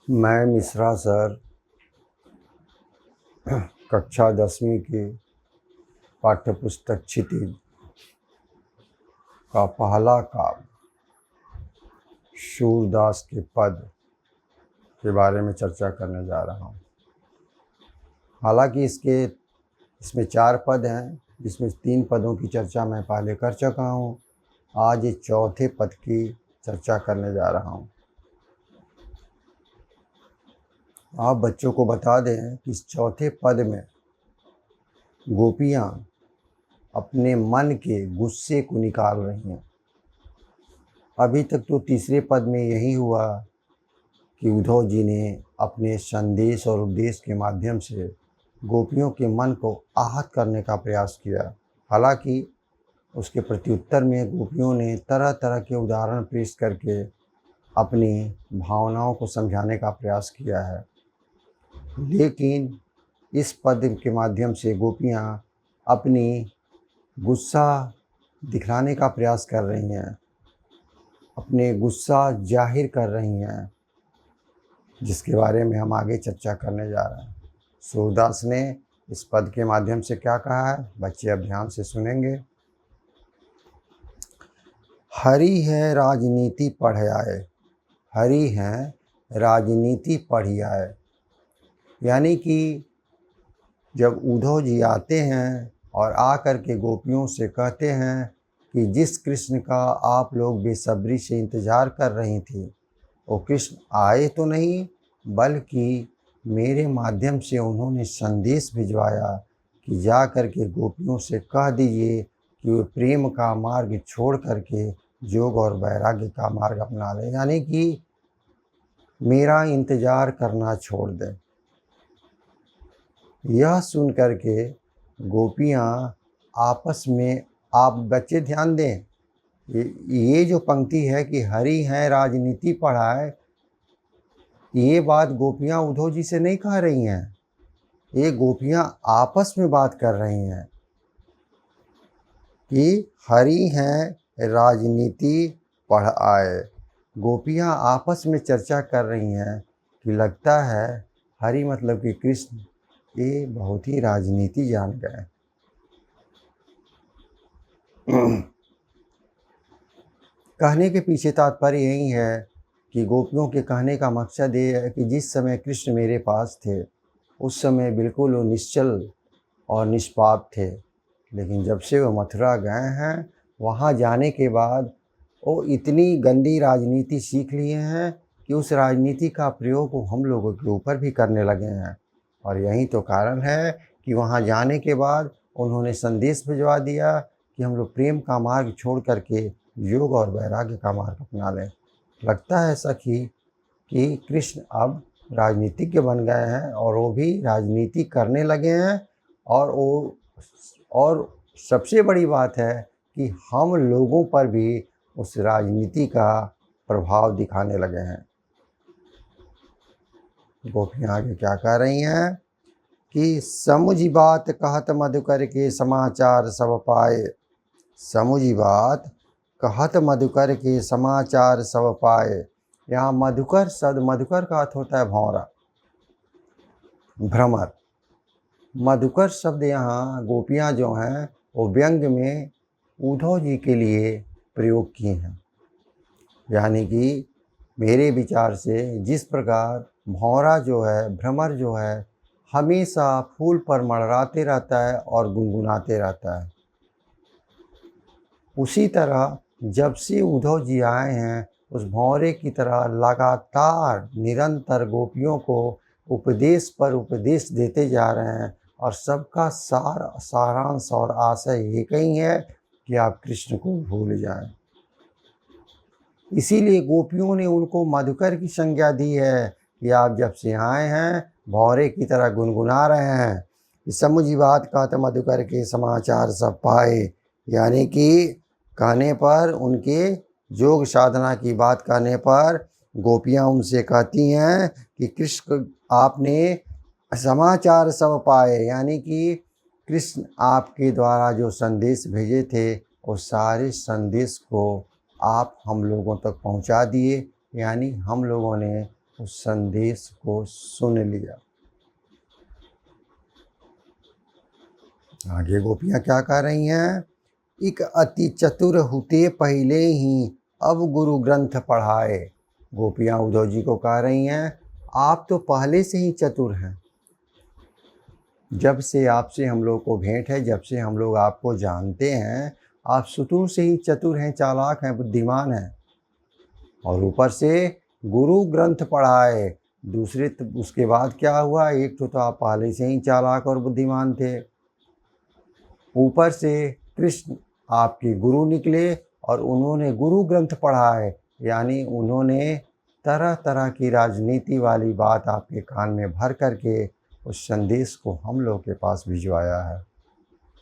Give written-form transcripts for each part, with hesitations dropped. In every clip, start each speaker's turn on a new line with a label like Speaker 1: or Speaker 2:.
Speaker 1: मैं मिश्रा सर कक्षा 10वीं की पाठ्यपुस्तक क्षितिज का पहला काव्य सूरदास के पद के बारे में चर्चा करने जा रहा हूँ। हालांकि इसमें 4 पद हैं, जिसमें 3 पदों की चर्चा मैं पहले कर चुका हूँ। आज इस चौथे पद की चर्चा करने जा रहा हूँ। आप बच्चों को बता दें कि इस चौथे पद में गोपियाँ अपने मन के गुस्से को निकाल रही हैं। अभी तक तो तीसरे पद में यही हुआ कि उद्धव जी ने अपने संदेश और उपदेश के माध्यम से गोपियों के मन को आहत करने का प्रयास किया। हालांकि उसके प्रत्युत्तर में गोपियों ने तरह तरह के उदाहरण पेश करके अपनी भावनाओं को समझाने का प्रयास किया है। लेकिन इस पद के माध्यम से गोपियाँ अपनी गुस्सा दिखलाने का प्रयास कर रही हैं, अपने गुस्सा जाहिर कर रही हैं, जिसके बारे में हम आगे चर्चा करने जा रहे हैं। सूरदास ने इस पद के माध्यम से क्या कहा है, बच्चे अब ध्यान से सुनेंगे। हरि है राजनीति पढ़ आए, हरि हैं राजनीति पढ़ आए। यानी कि जब उद्धव जी आते हैं और आकर के गोपियों से कहते हैं कि जिस कृष्ण का आप लोग बेसब्री से इंतज़ार कर रही थी, वो कृष्ण आए तो नहीं, बल्कि मेरे माध्यम से उन्होंने संदेश भिजवाया कि जा कर के गोपियों से कह दीजिए कि वे प्रेम का मार्ग छोड़ करके योग और वैराग्य का मार्ग अपना लें। यानी कि मेरा इंतज़ार करना छोड़ दें। यह सुन करके गोपियाँ आपस में, आप बच्चे ध्यान दें, ये जो पंक्ति है कि हरि हैं राजनीति पढ़ाए, ये बात गोपियाँ उद्धव जी से नहीं कह रही हैं, ये गोपियाँ आपस में बात कर रही हैं कि हरि हैं राजनीति पढ़ आए। गोपियाँ आपस में चर्चा कर रही हैं कि लगता है हरि मतलब कि कृष्ण ये बहुत ही राजनीति जान गए। कहने के पीछे तात्पर्य यही है कि गोपियों के कहने का मकसद ये है कि जिस समय कृष्ण मेरे पास थे, उस समय बिल्कुल वो निश्चल और निष्पाप थे, लेकिन जब से वो मथुरा गए हैं, वहाँ जाने के बाद वो इतनी गंदी राजनीति सीख लिए हैं कि उस राजनीति का प्रयोग वो हम लोगों के ऊपर भी करने लगे हैं। और यही तो कारण है कि वहाँ जाने के बाद उन्होंने संदेश भिजवा दिया कि हम लोग प्रेम का मार्ग छोड़ करके योग और वैराग्य का मार्ग अपना लें। लगता है ऐसा कि कृष्ण अब राजनीतिज्ञ बन गए हैं और वो भी राजनीति करने लगे हैं। और सबसे बड़ी बात है कि हम लोगों पर भी उस राजनीति का प्रभाव दिखाने लगे हैं। गोपियाँ आगे क्या कह रही हैं कि समुझी बात कहत मधुकर के समाचार सब पाए। समुझी बात कहत मधुकर के समाचार सब पाए। यहाँ मधुकर शब्द, मधुकर का अर्थ होता है भौरा, भ्रमर। मधुकर शब्द यहाँ गोपियाँ जो हैं वो व्यंग में उद्धव जी के लिए प्रयोग किए हैं। यानी कि मेरे विचार से जिस प्रकार भौरा जो है, भ्रमर जो है, हमेशा फूल पर मंडराते रहता है और गुनगुनाते रहता है, उसी तरह जब से उद्धव जी आए हैं, उस भौरे की तरह लगातार निरंतर गोपियों को उपदेश पर उपदेश देते जा रहे हैं। और सबका सारांश और आशय एक ही है कि आप कृष्ण को भूल जाएं। इसीलिए गोपियों ने उनको मधुकर की संज्ञा दी है कि आप जब से आए हैं भौरे की तरह गुनगुना रहे हैं। समुझी बात कहत मधुकर के समाचार सब पाए। यानी कि कहने पर, उनके योग साधना की बात कहने पर गोपियाँ उनसे कहती हैं कि कृष्ण आपने समाचार सब पाए। यानी कि कृष्ण आपके द्वारा जो संदेश भेजे थे, उस सारे संदेश को आप हम लोगों तक पहुंचा दिए। यानी हम लोगों ने उस संदेश को सुन लिया। आगे गोपियां क्या कह रही हैं? एक अति चतुर हुते पहले ही अब गुरु ग्रंथ पढ़ाए। गोपियां उद्धव जी को कह रही हैं, आप तो पहले से ही चतुर हैं। जब से आपसे हम लोग को भेंट है, जब से हम लोग आपको जानते हैं, आप शुरू से ही चतुर हैं, चालाक हैं, बुद्धिमान हैं। और ऊपर से गुरु ग्रंथ पढ़ाए। दूसरे उसके बाद क्या हुआ? एक तो आप पहले से ही चालाक और बुद्धिमान थे, ऊपर से कृष्ण आपके गुरु निकले और उन्होंने गुरु ग्रंथ पढ़ाए, यानी उन्होंने तरह तरह की राजनीति वाली बात आपके कान में भर करके उस संदेश को हम लोग के पास भिजवाया है।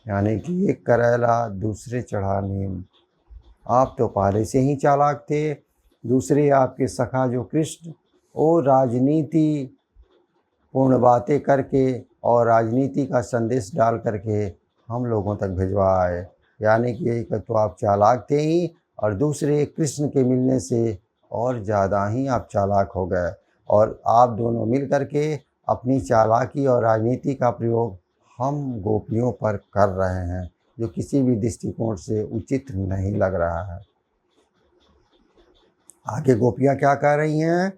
Speaker 1: यानी कि एक करेला दूसरे चढ़ा नीम। आप तो पहले से ही चालाक थे। दूसरे आपके सखा जो कृष्ण, वो राजनीति पूर्ण बातें करके और राजनीति का संदेश डाल करके हम लोगों तक भिजवाए। यानी कि एक तो आप चालाक थे ही, और दूसरे कृष्ण के मिलने से और ज़्यादा ही आप चालाक हो गए। और आप दोनों मिल करके अपनी चालाकी और राजनीति का प्रयोग हम गोपियों पर कर रहे हैं, जो किसी भी दृष्टिकोण से उचित नहीं लग रहा है। आगे गोपियाँ क्या कह रही हैं?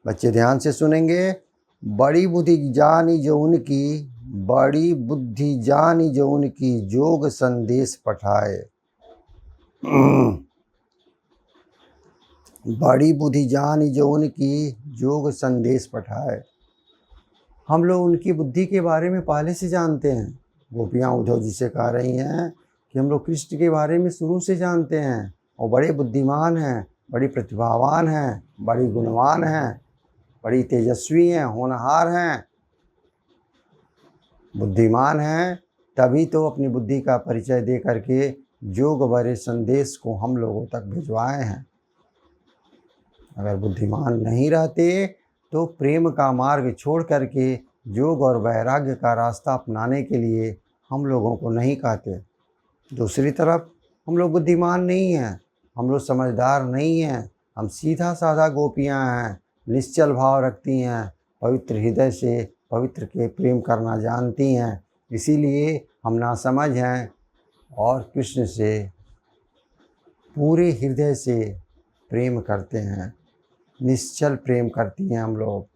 Speaker 1: बच्चे ध्यान से सुनेंगे। बड़ी बुद्धि जानी जो उनकी, बड़ी बुद्धि जानी जो उनकी, जोग संदेश पठाए। बड़ी बुद्धि जानी जो उनकी, जोग संदेश पठाए। हम लोग उनकी बुद्धि के बारे में पहले से जानते हैं। गोपियाँ उद्धव जी से कह रही हैं कि हम लोग कृष्ण के बारे में शुरू से जानते हैं, और बड़े बुद्धिमान हैं, बड़ी प्रतिभावान हैं, बड़ी गुणवान हैं, बड़ी तेजस्वी हैं, होनहार हैं, बुद्धिमान हैं। तभी तो अपनी बुद्धि का परिचय दे करके जोग भरे संदेश को हम लोगों तक भिजवाए हैं। अगर बुद्धिमान नहीं रहते तो प्रेम का मार्ग छोड़ करके योग और वैराग्य का रास्ता अपनाने के लिए हम लोगों को नहीं कहते। दूसरी तरफ हम लोग बुद्धिमान नहीं हैं, हम लोग समझदार नहीं हैं, हम सीधा साधा गोपियां हैं, निश्चल भाव रखती हैं, पवित्र हृदय से पवित्र के प्रेम करना जानती हैं। इसीलिए हम नासमझ हैं और कृष्ण से पूरे हृदय से प्रेम करते हैं, निश्चल प्रेम करती हैं हम लोग।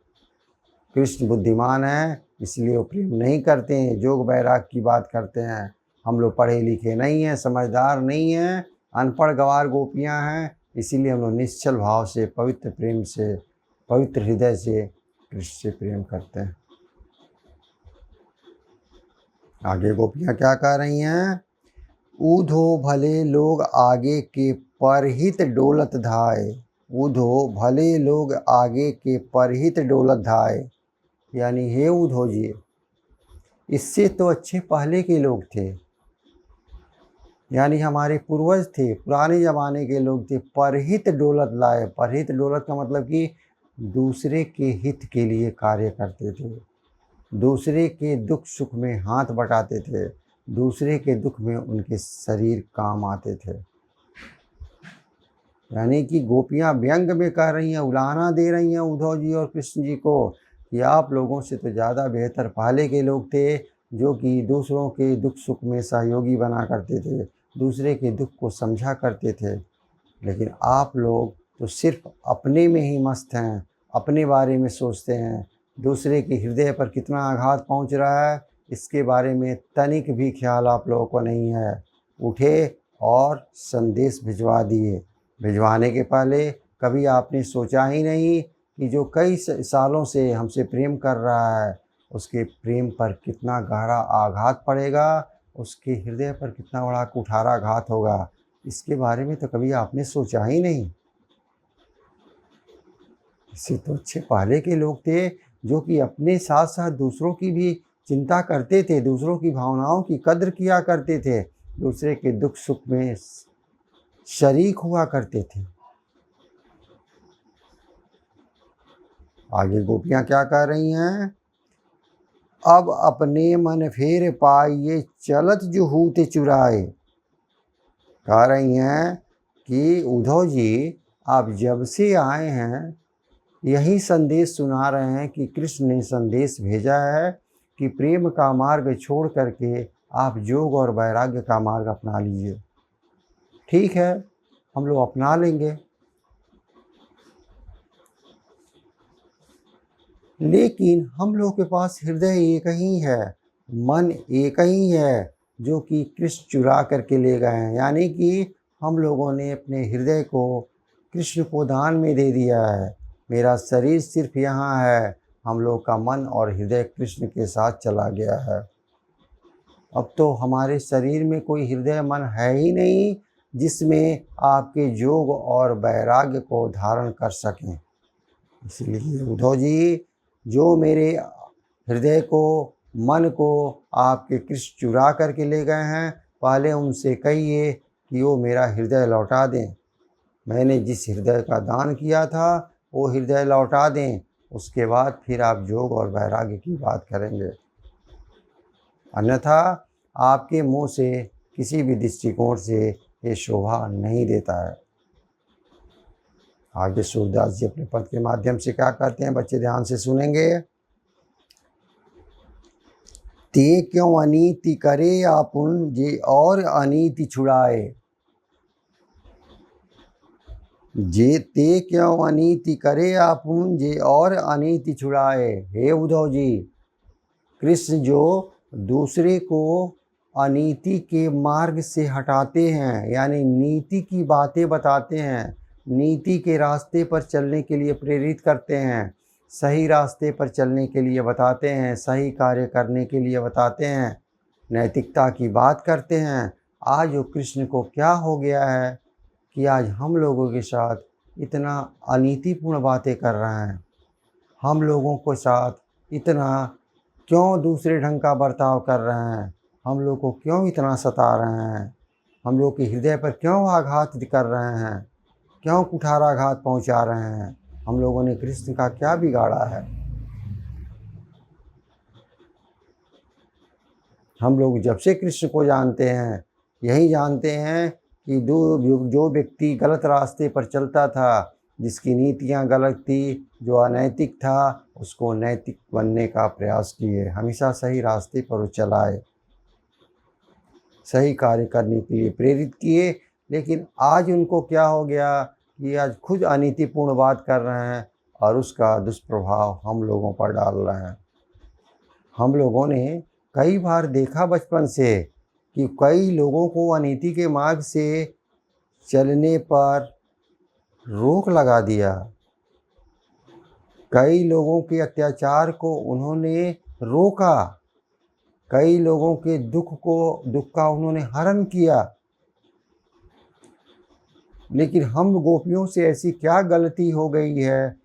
Speaker 1: कृष्ण बुद्धिमान हैं, इसलिए वो प्रेम नहीं करते हैं, जोग वैराग की बात करते हैं। हम लोग पढ़े लिखे नहीं हैं, समझदार नहीं हैं, अनपढ़ गंवार गोपियां हैं, इसीलिए हम लोग निश्चल भाव से पवित्र प्रेम से, पवित्र हृदय से कृष्ण से प्रेम करते हैं। आगे गोपियां क्या कह रही हैं? ऊधो भले लोग आगे के परहित डोलत धाय। ऊधो भले लोग आगे के परहित डोलत धाय, यानी हे उद्धव जी, इससे तो अच्छे पहले के लोग थे, यानी हमारे पूर्वज थे, पुराने ज़माने के लोग थे, परहित डोलत लाए। परहित डोलत का मतलब कि दूसरे के हित के लिए कार्य करते थे, दूसरे के दुख सुख में हाथ बटाते थे, दूसरे के दुख में उनके शरीर काम आते थे। यानी कि गोपियाँ व्यंग में कह रही हैं, उलाहना दे रही हैं उद्धव जी और कृष्ण जी को कि आप लोगों से तो ज़्यादा बेहतर पहले के लोग थे, जो कि दूसरों के दुख सुख में सहयोगी बना करते थे, दूसरे के दुख को समझा करते थे। लेकिन आप लोग तो सिर्फ अपने में ही मस्त हैं, अपने बारे में सोचते हैं, दूसरे के हृदय पर कितना आघात पहुंच रहा है इसके बारे में तनिक भी ख्याल आप लोगों को नहीं है। उठे और संदेश भिजवा दिए। भिजवाने के पहले कभी आपने सोचा ही नहीं कि जो कई सालों से हमसे प्रेम कर रहा है, उसके प्रेम पर कितना गहरा आघात पड़ेगा, उसके हृदय पर कितना बड़ा कुठाराघात होगा, इसके बारे में तो कभी आपने सोचा ही नहीं। इससे तो अच्छे पहले के लोग थे, जो कि अपने साथ साथ दूसरों की भी चिंता करते थे, दूसरों की भावनाओं की कद्र किया करते थे, दूसरे के दुख सुख में शरीक हुआ करते थे। आगे गोपियाँ क्या कह रही हैं? अब अपने मन फेर पाइए, चलत जुहूत चुराए। कह रही हैं कि उद्धव जी, आप जब से आए हैं यही संदेश सुना रहे हैं कि कृष्ण ने संदेश भेजा है कि प्रेम का मार्ग छोड़ करके आप योग और वैराग्य का मार्ग अपना लीजिए। ठीक है, हम लोग अपना लेंगे, लेकिन हम लोग के पास हृदय एक ही है, मन एक ही है, जो कि कृष्ण चुरा करके ले गए हैं। यानी कि हम लोगों ने अपने हृदय को कृष्ण को दान में दे दिया है। मेरा शरीर सिर्फ यहाँ है, हम लोग का मन और हृदय कृष्ण के साथ चला गया है। अब तो हमारे शरीर में कोई हृदय मन है ही नहीं जिसमें आपके योग और वैराग्य को धारण कर सकें। इसलिए उद्धव जी, जो मेरे हृदय को, मन को आपके कृष्ण चुरा करके ले गए हैं, पहले उनसे कहिए कि वो मेरा हृदय लौटा दें। मैंने जिस हृदय का दान किया था वो हृदय लौटा दें, उसके बाद फिर आप योग और वैराग्य की बात करेंगे। अन्यथा आपके मुंह से किसी भी दृष्टिकोण से ये शोभा नहीं देता है। आगे सूरदास जी अपने पद के माध्यम से क्या कहते हैं, बच्चे ध्यान से सुनेंगे। ते क्यों अनीति करे आपुन, जे और अनीति छुड़ाए। जे ते क्यों अनीति करे आपुन, जे और अनीति छुड़ाए। हे उद्धव जी, कृष्ण जो दूसरे को अनीति के मार्ग से हटाते हैं, यानी नीति की बातें बताते हैं, नीति के रास्ते पर चलने के लिए प्रेरित करते हैं, सही रास्ते पर चलने के लिए बताते हैं, सही कार्य करने के लिए बताते हैं, नैतिकता की बात करते हैं। आज वो कृष्ण को क्या हो गया है कि आज हम लोगों के साथ इतना अनीतिपूर्ण बातें कर रहे हैं। हम लोगों के साथ इतना क्यों दूसरे ढंग का बर्ताव कर रहे हैं, हम लोग को क्यों इतना सता रहे हैं, हम लोग के हृदय पर क्यों आघात कर रहे हैं, क्यों कुठाराघात पहुंचा रहे हैं। हम लोगों ने कृष्ण का क्या बिगाड़ा है। हम लोग जब से कृष्ण को जानते हैं, यही जानते हैं कि जो व्यक्ति गलत रास्ते पर चलता था, जिसकी नीतियाँ गलत थी, जो अनैतिक था, उसको नैतिक बनने का प्रयास किए, हमेशा सही रास्ते पर वो चलाए, सही कार्य करने के लिए प्रेरित किए। लेकिन आज उनको क्या हो गया कि आज खुद अनीतिपूर्ण बात कर रहे हैं और उसका दुष्प्रभाव हम लोगों पर डाल रहे हैं। हम लोगों ने कई बार देखा बचपन से कि कई लोगों को अनीति के मार्ग से चलने पर रोक लगा दिया, कई लोगों के अत्याचार को उन्होंने रोका, कई लोगों के दुख का उन्होंने हरण किया। लेकिन हम गोपियों से ऐसी क्या गलती हो गई है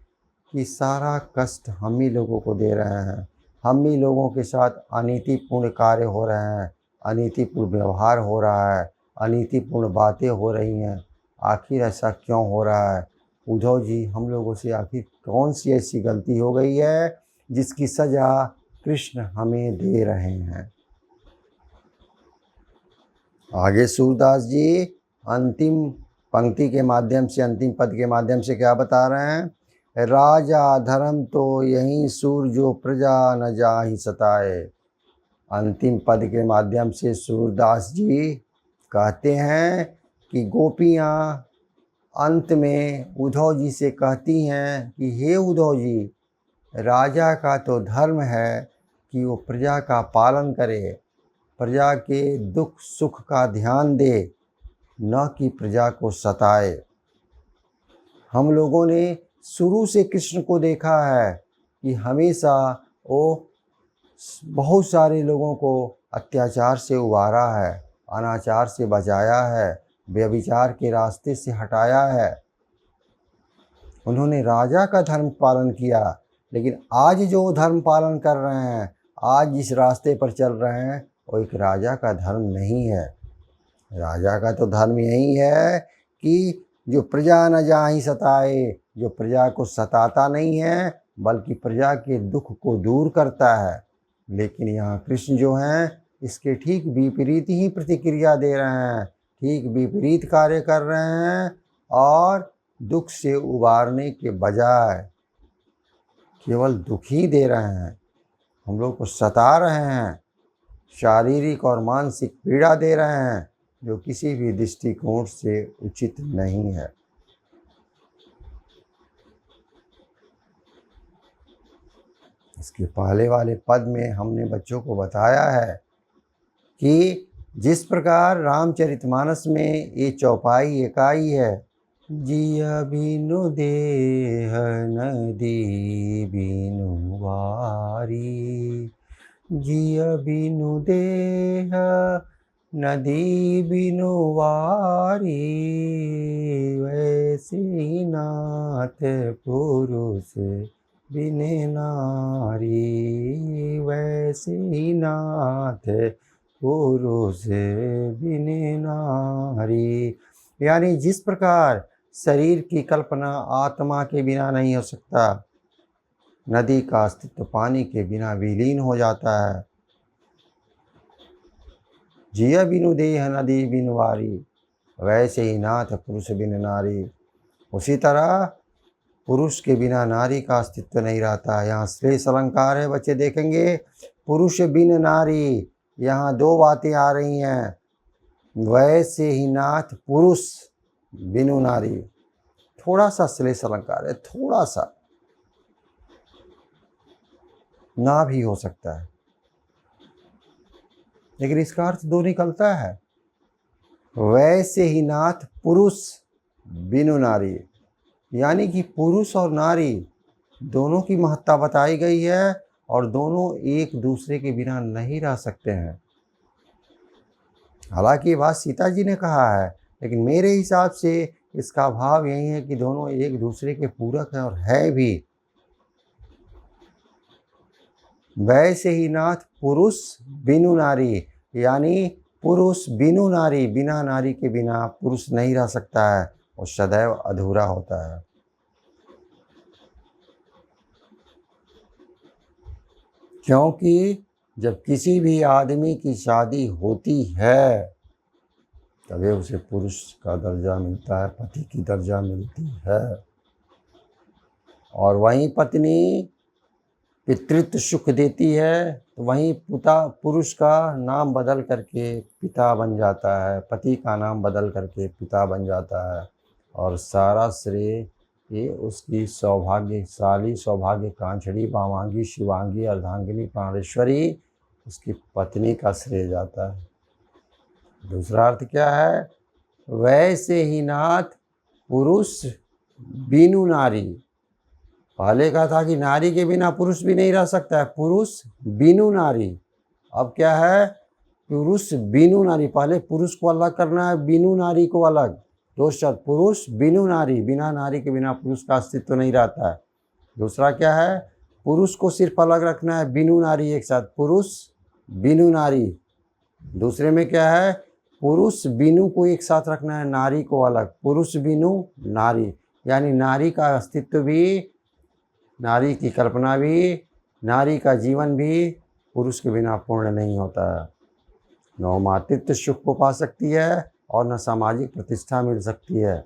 Speaker 1: कि सारा कष्ट हम ही लोगों को दे रहे हैं, हम ही लोगों के साथ अनीतिपूर्ण कार्य हो रहे हैं, अनीतिपूर्ण व्यवहार हो रहा है, अनीतिपूर्ण बातें हो रही हैं। आखिर ऐसा क्यों हो रहा है उद्धव जी? हम लोगों से आखिर कौन सी ऐसी गलती हो गई है जिसकी सज़ा कृष्ण हमें दे रहे हैं? आगे सूरदास जी अंतिम पंक्ति के माध्यम से, अंतिम पद के माध्यम से क्या बता रहे हैं। राजा धर्म तो यही सूर, जो प्रजा न जाहि सताए। अंतिम पद के माध्यम से सूरदास जी कहते हैं कि गोपियाँ अंत में उद्धव जी से कहती हैं कि हे उद्धव जी, राजा का तो धर्म है कि वो प्रजा का पालन करे, प्रजा के दुख सुख का ध्यान दे, न कि प्रजा को सताए। हम लोगों ने शुरू से कृष्ण को देखा है कि हमेशा वो बहुत सारे लोगों को अत्याचार से उबारा है, अनाचार से बचाया है, व्यभिचार के रास्ते से हटाया है। उन्होंने राजा का धर्म पालन किया। लेकिन आज जो धर्म पालन कर रहे हैं, आज जिस रास्ते पर चल रहे हैं, वो एक राजा का धर्म नहीं है। राजा का तो धर्म यही है कि जो प्रजा न जाहि सताए, जो प्रजा को सताता नहीं है बल्कि प्रजा के दुख को दूर करता है। लेकिन यहाँ कृष्ण जो हैं, इसके ठीक विपरीत ही प्रतिक्रिया दे रहे हैं, ठीक विपरीत कार्य कर रहे हैं और दुख से उबारने के बजाय केवल दुख ही दे रहे हैं, हम लोग को सता रहे हैं, शारीरिक और मानसिक पीड़ा दे रहे हैं, जो किसी भी दृष्टिकोण से उचित नहीं है। इसके पहले वाले पद में हमने बच्चों को बताया है कि जिस प्रकार रामचरितमानस में ये चौपाई इकाई है, जिया बिनु देह नदी बिनु वारी, जिया बिनु देह नदी बिनु वारी, वैसे ही नाथ पुरुष बिन नारी, वैसे ही नाथ पुरुष बिन नारी। यानी जिस प्रकार शरीर की कल्पना आत्मा के बिना नहीं हो सकता, नदी का अस्तित्व पानी के बिना विलीन हो जाता है। जिया बिनु देह नदी बिनु वारी, वैसे ही नाथ पुरुष बिन नारी। उसी तरह पुरुष के बिना नारी का अस्तित्व नहीं रहता। यहाँ श्लेष अलंकार है बच्चे, देखेंगे पुरुष बिन नारी, यहाँ दो बातें आ रही हैं। वैसे ही नाथ पुरुष बिनु नारी, थोड़ा सा श्लेष अलंकार है, थोड़ा सा ना भी हो सकता है, लेकिन इसका अर्थ दो निकलता है। वैसे ही नाथ पुरुष बिनु नारी, यानी कि पुरुष और नारी दोनों की महत्ता बताई गई है और दोनों एक दूसरे के बिना नहीं रह सकते हैं। हालांकि ये बात सीता जी ने कहा है, लेकिन मेरे हिसाब से इसका भाव यही है कि दोनों एक दूसरे के पूरक हैं और है भी। वैसे ही नाथ पुरुष बिनु नारी, यानी पुरुष बिनु नारी, बिना नारी के बिना पुरुष नहीं रह सकता है और सदैव अधूरा होता है। क्योंकि जब किसी भी आदमी की शादी होती है तभी उसे पुरुष का दर्जा मिलता है, पति की दर्जा मिलती है। और वहीं पत्नी पितृत्व सुख देती है तो वहीं पुरुष का नाम बदल करके पिता बन जाता है, पति का नाम बदल करके पिता बन जाता है। और सारा श्रेय ये उसकी सौभाग्यशाली, सौभाग्य कांचड़ी, वामांगी, शिवांगी, अर्धांगिनी, प्राणेश्वरी उसकी पत्नी का श्रेय जाता है। दूसरा अर्थ क्या है? वैसे ही नाथ पुरुष बिनु नारी। पहले कहा था कि नारी के बिना पुरुष भी नहीं रह सकता है, पुरुष बिनु नारी। अब क्या है? पुरुष बिनु नारी। पहले पुरुष को अलग करना है, बिनु नारी को अलग। दो शब्द, पुरुष बिनु नारी, बिना नारी के बिना पुरुष का अस्तित्व नहीं रहता है। दूसरा क्या है? पुरुष को सिर्फ अलग रखना है, बिनु नारी एक साथ, पुरुष बिनु नारी। दूसरे में क्या है? पुरुष बिनु को एक साथ रखना है, नारी को अलग, पुरुष बिनु नारी। यानी नारी का अस्तित्व भी, नारी की कल्पना भी, नारी का जीवन भी पुरुष के बिना पूर्ण नहीं होता है। न मातृत्व सुख को पा सकती है और न सामाजिक प्रतिष्ठा मिल सकती है।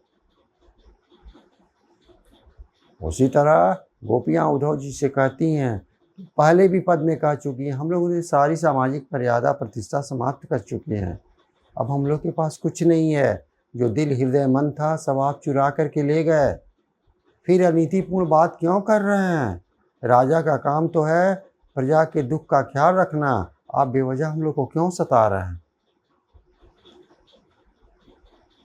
Speaker 1: उसी तरह गोपियाँ उद्धव जी से कहती हैं, पहले भी पद में कह चुकी हैं, हम लोगों ने सारी सामाजिक मर्यादा प्रतिष्ठा समाप्त कर चुके हैं, अब हम लोग के पास कुछ नहीं है। जो दिल हृदय मन था सब आप चुरा करके ले गए, फिर अनीतिपूर्ण बात क्यों कर रहे हैं? राजा का काम तो है प्रजा के दुख का ख्याल रखना, आप बेवजह हम लोग को क्यों सता रहे हैं?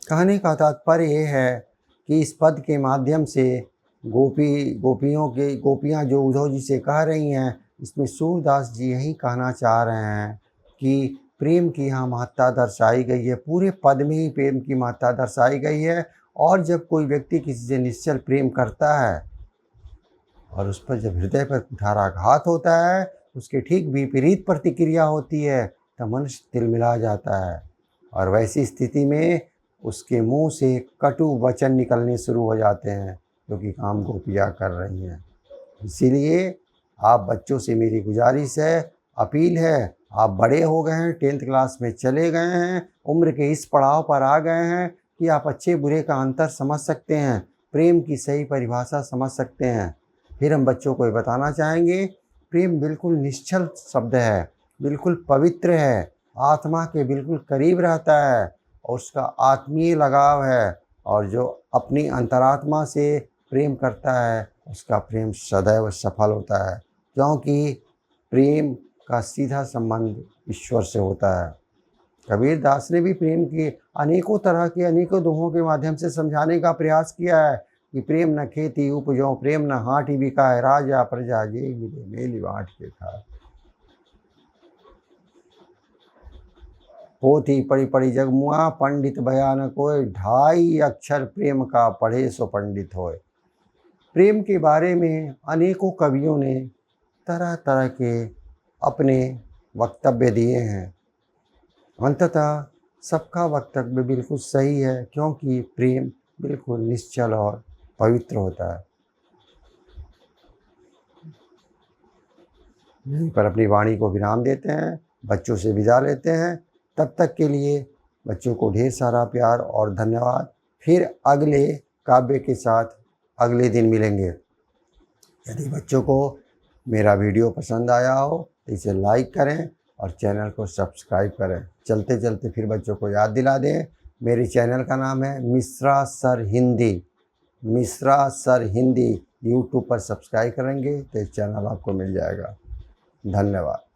Speaker 1: कहने का तात्पर्य ये है कि इस पद के माध्यम से गोपियाँ जो उद्धव जी से कह रही हैं, इसमें सूरदास जी यही कहना चाह रहे हैं कि प्रेम की यहाँ महत्ता दर्शाई गई है। पूरे पद में ही प्रेम की महत्ता दर्शाई गई है। और जब कोई व्यक्ति किसी से निश्चल प्रेम करता है और उस पर जब हृदय पर कुठाराघात होता है, उसके ठीक विपरीत प्रतिक्रिया होती है, तो मनुष्य तिलमिला जाता है और वैसी स्थिति में उसके मुंह से कटु वचन निकलने शुरू हो जाते हैं, जो कि काम गोपियाँ कर रही हैं। इसीलिए आप बच्चों से मेरी गुजारिश है, अपील है, आप बड़े हो गए हैं, 10th क्लास में चले गए हैं, उम्र के इस पड़ाव पर आ गए हैं कि आप अच्छे बुरे का अंतर समझ सकते हैं, प्रेम की सही परिभाषा समझ सकते हैं। फिर हम बच्चों को ये बताना चाहेंगे, प्रेम बिल्कुल निश्चल शब्द है, बिल्कुल पवित्र है, आत्मा के बिल्कुल करीब रहता है और उसका आत्मीय लगाव है। और जो अपनी अंतरात्मा से प्रेम करता है उसका प्रेम सदैव सफल होता है, क्योंकि प्रेम का सीधा संबंध ईश्वर से होता है। कबीर दास ने भी प्रेम की अनेकों तरह के अनेकों दोहों के माध्यम से समझाने का प्रयास किया है कि प्रेम न खेती उपजो, प्रेम न हाटि बिकाए, राजा प्रजा जे मिले मेली बाँट के खाए। पोथी पढ़ी पढ़ी जगमुआ, पंडित बयान कोय, 2.5 अक्षर प्रेम का पढ़े सो पंडित होए। प्रेम के बारे में अनेकों कवियों ने तरह तरह के अपने वक्तव्य दिए हैं। अंततः सबका वक्तव्य बिल्कुल सही है, क्योंकि प्रेम बिल्कुल निश्चल और पवित्र होता है। यहीं पर अपनी वाणी को विराम देते हैं, बच्चों से विदा लेते हैं। तब तक के लिए बच्चों को ढेर सारा प्यार और धन्यवाद। फिर अगले काव्य के साथ अगले दिन मिलेंगे। यदि बच्चों को मेरा वीडियो पसंद आया हो तो इसे लाइक करें और चैनल को सब्सक्राइब करें। चलते चलते फिर बच्चों को याद दिला दें, मेरे चैनल का नाम है Mishra sir Hindi. Mishra sir Hindi YouTube पर सब्सक्राइब करेंगे तो इस चैनल आपको मिल जाएगा। धन्यवाद।